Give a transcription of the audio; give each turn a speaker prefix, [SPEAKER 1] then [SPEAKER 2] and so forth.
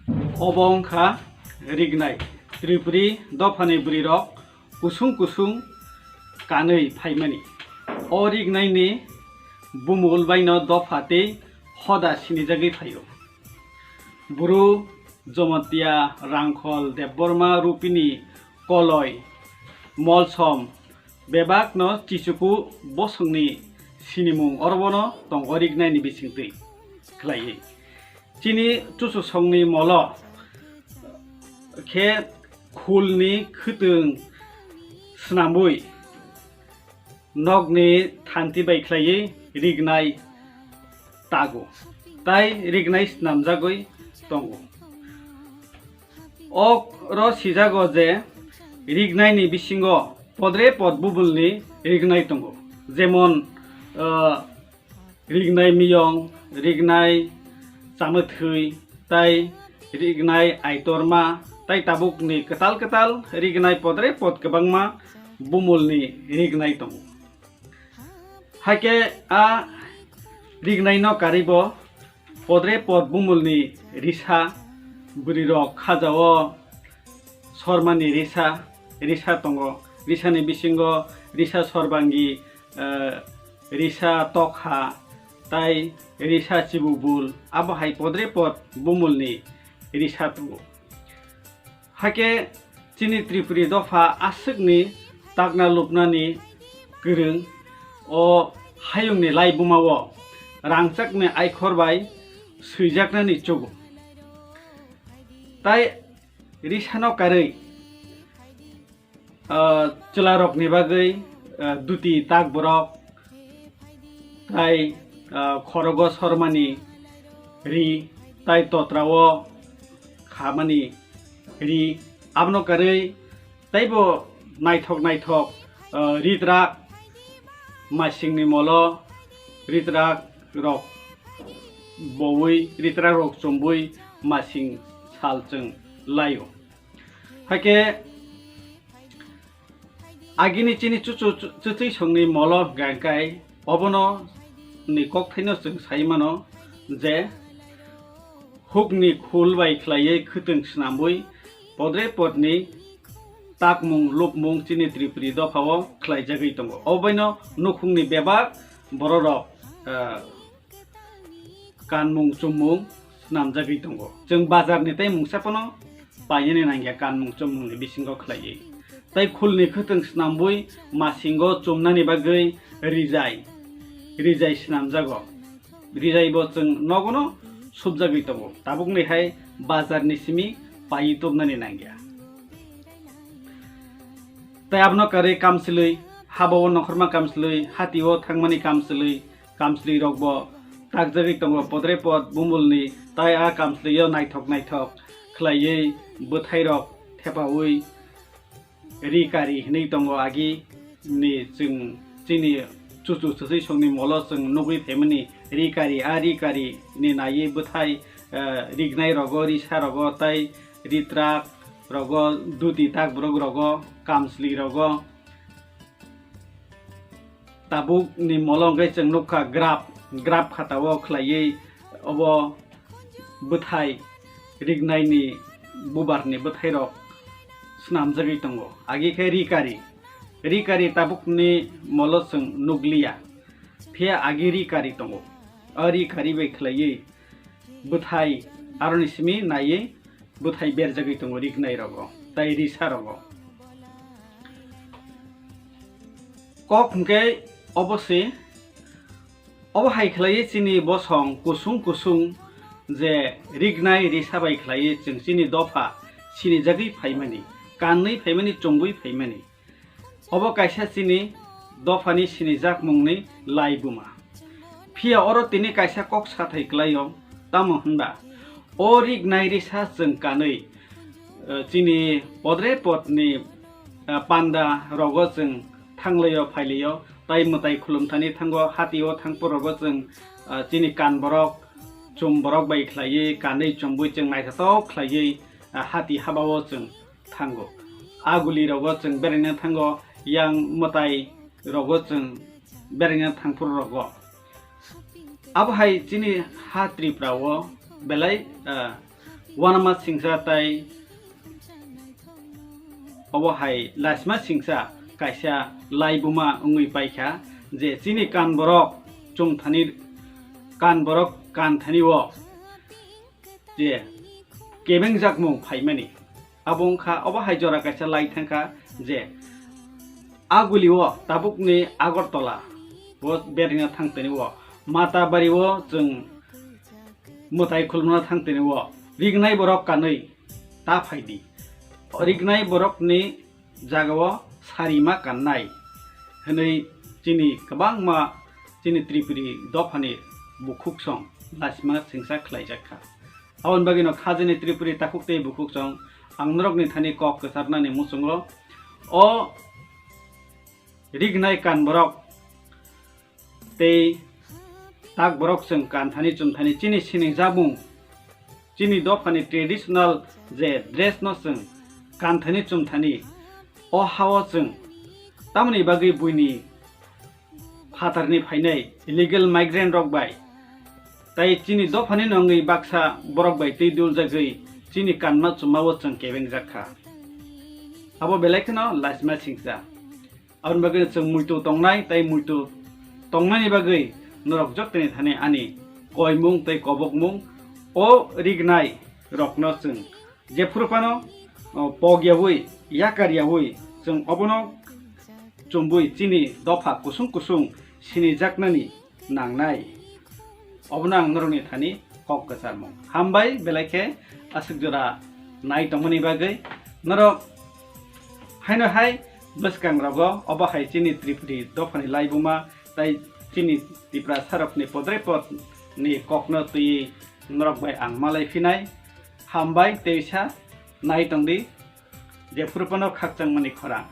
[SPEAKER 1] अबंखा रिगनाय त्रिपुरी दफानि बुरिरक कुसुं कुसुं कानै फाइमानि अ रिगनायनि बुमुल बायनो दफाते हदा सिनिजागै फायो बुरु जमतिया रांखल देबबर्मा रुपिनी कलय मलसम बेबाकनो चिचुकु बसंनि सिनिमुं अरबनो दं अ रिगनायनि बिसिंतै खलायै चिनी चुचु संनि मल खे खुलनि खोतों स्नामुय नगनि थान्ति बायख्लायै रिगनाय तागो ताई रिगनाय स्नामजागै दङ अक र सिजागो जे रिगनायनि बिसिंगो पद्रे पद बुबुलनि रिगनाय दङ जेमन रिगनाय मियं रिगनाय चामथै ताई रिगनाय आइतरमा ताई ताबुकनि कताल कताल रिगनाय पद्रे पद गोबांमा बुमुलनि रिगनाय दङ हाके आ रिगनाय न कारिबो पद्रे पद बुमुलनि रिसा बुरिरक खाजाओ शर्मानि रिसा दङ रिसानि बिसिंगो रिसा सरबांगी रिसा तखा ताई रिसा चिबुबुल आबहाय पद्रे पद बुमुलनि रिसा दङ हाके चिनी त्रिपुरी दफा आसुकनि तागना लुपनानि गोरों अ हायुंनि लाई बुमावो रांचाकनि आइखरबाय सैजाकनानि चगु ताई रिसानो कारै चलारकनि बागै दुति ताक बरक ताई खरग शर्मानि रि ताई तत्राओ खामानि रि आबनो कारै ताइबो नायथक रिद्राक मासिंनि मल रिद्राक रक बवै रिद्राक रक चम्बै मासिं सालजों लायो हाके आगिनि चिनि चुचै संनि मल गांकाय अबनो नि ककथाइनो जों साइमानो जे हुकनि खुल बायख्लायै खोतों स्नामै पद्रे पदनि ताकमुं लुपमुं चिनि त्रिपुरी दफाओ खलायजागै दङ अबैनो नुखुंनि बेबाक बररक कानमुं चुमुं नामजागै दङ जों बाजारनि ताई मुंसाफोनो बायनो नांगिया कानमुं चुमुंनि बिसिंगो खलायै ताई खुलनि खोतों स्नामै मासिंगो चुमनानि बागै रिजाय स्नामजागो रिजायबो जों नगनो सुबजागै दङ ताबुकनिहाय बाजारनि सिमि पायितबनानि नांगिया ताई आबनो कारै कामसलै हाबाओ नखरमा कामसलै हातिओ थांमानि कामसलै रकबो ताकजागै दङ पद्रे पद बुमुलनि ताई आ कामसलैयो नायथक खलायै बोथाय रक थेपावै रिकारि हनै दङ आगि नि जों चिनि चुचु चुचै संनि मल जों नुगै फेमनि रिकारि नि नायै बोथाय रिगनाय रग रिसा रग ताई रित्राक रग दुति ताक ब्रग रग कामसली रग ताबुक नि मलंगै जों नुखा ग्राफ खाताओ खलायै अब बोथाय रिगनायनि बुबारनि बोथाय रक स्नामजागै दङ आगिखाय रिकारि ताबुकनि मल जों नुग्लिया फे आगि रिकारि दङ रिकारि बाय खलायै बोथाय आरनिसिमि नायै बोथाय बेरजागै दङ रिगनाय रग ताई रिसा रग कक हुंकै अबसे अबहाय खलायै चिनि बसं कुसुं जे रिगनाय रिसा बाय खलायै जों चिनि दफा सिनि जागै फाइमानि काननै फाइमानि चंबै फाइमानि अब कायसा चिनि दफानि सिनि जाक मुंनि लाई बुमा फिया अरो तिनि कायसा कक साथाय खलायो तामो होनबा अ रिगनाय रिसा जों कानै चिनि पद्रे पदनि पान्दा रग जों थांलायो फाइलायो ताई मताय खुलुमथानि थांगो हातिओ थांपो रग जों चिनि कान बरक चुम बरक बाय खलायै कानै चंबै जों नायथाव खलायै हाति हाबाओ जों थांगो आगुलि रग जों बेरायनो थांगो yang मताय रग जों बेरायनो थांफोर रग अब हाय चिनि हात्रिफ्राव बेलाय wanama singsa tai obohai lasma singsa kaisa laibuma ungui paikha je chini kan borok chumthani kan borok kan thani wo je kebeng jakmung phaimani abongkha obohai jora kaisa lai thangka je aguli wo tabukni agartala wo beringa thangtani wo mata bari wo jeng mutai khulmna thangtani wo rignai borok kanai ta phaidi rignai borok ni jagao sarima kannai hनै chini kabangma chini tripuri dofani bukhuk song lasma singsa khlaijakha abon bagino khajini tripuri takuktei bukhuk song angnorokni thani kok kesarnani musungo o rignai kan borok tei tak borok seng kan thani chum thani chini sining jabung chini dofani traditional je dress no seng kan thani chum thani o hawa seng tamni bagi buini phatarni phainai illegal migrant rok bai tai chini dofani nongi baksa borok bai tei dul jagai chini kanma chumawo chang kebeng jakha abo belaikno lasma singsa abon bagi chang muitu tongnai tai muitu tongnani bagi norok jokteni thani ani koimung tai kobokmung o rignai rokno chang jefurpano pogyawui yakaryawui chang obono chumbui chini dofa kusung kusung sini jaknani nangnai obnang noroni thani kok kasarmung hambai belaike asuk jora nai tongmani bagai noro haino hai baskang rogo obahai chini tripuri dofani laibuma tai chini tipra sarapni podrepot ni kokno tui norok bai angmalai finai hambai teisa nai tongdi jefurpano khakchang mani khorang